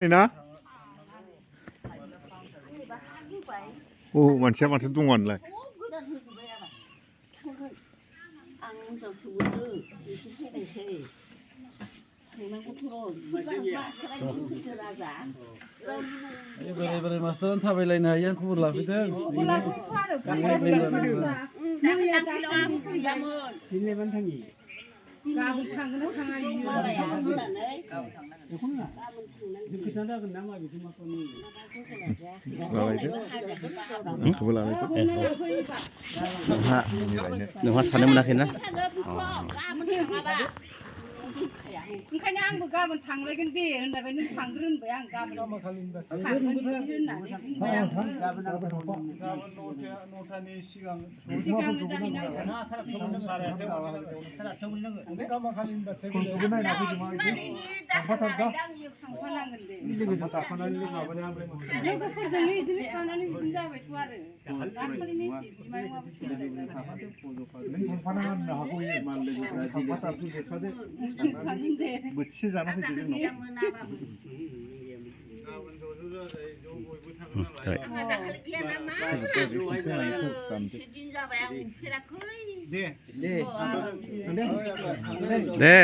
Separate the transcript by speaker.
Speaker 1: ना 오 मानसिया माथो दङानोलाय
Speaker 2: आं हिनजावसोबो बिसोर फैनायसै
Speaker 3: बोरै बोरै मास्टार थाबायलायनो हायो आं खबर लाफैदों
Speaker 2: गाबोन थांगोन ना थाङा
Speaker 1: खोथा जागोन ना मा बिदि मा
Speaker 3: नोंहा थानो मोनाखैना
Speaker 2: ओंखायनो आंबो गाबोन थांलायगोन दे होनबाय नों थांग्रो होनबाय आं गाबोन
Speaker 1: नौथानि सिगां
Speaker 2: लोगोफोरजोंनो बिदिनो थानानै बिदिनो जाबायथ' आरो दाखालिनो बिमायंआबो
Speaker 1: बोथिसे जाना फैदो जोंनाव
Speaker 3: दे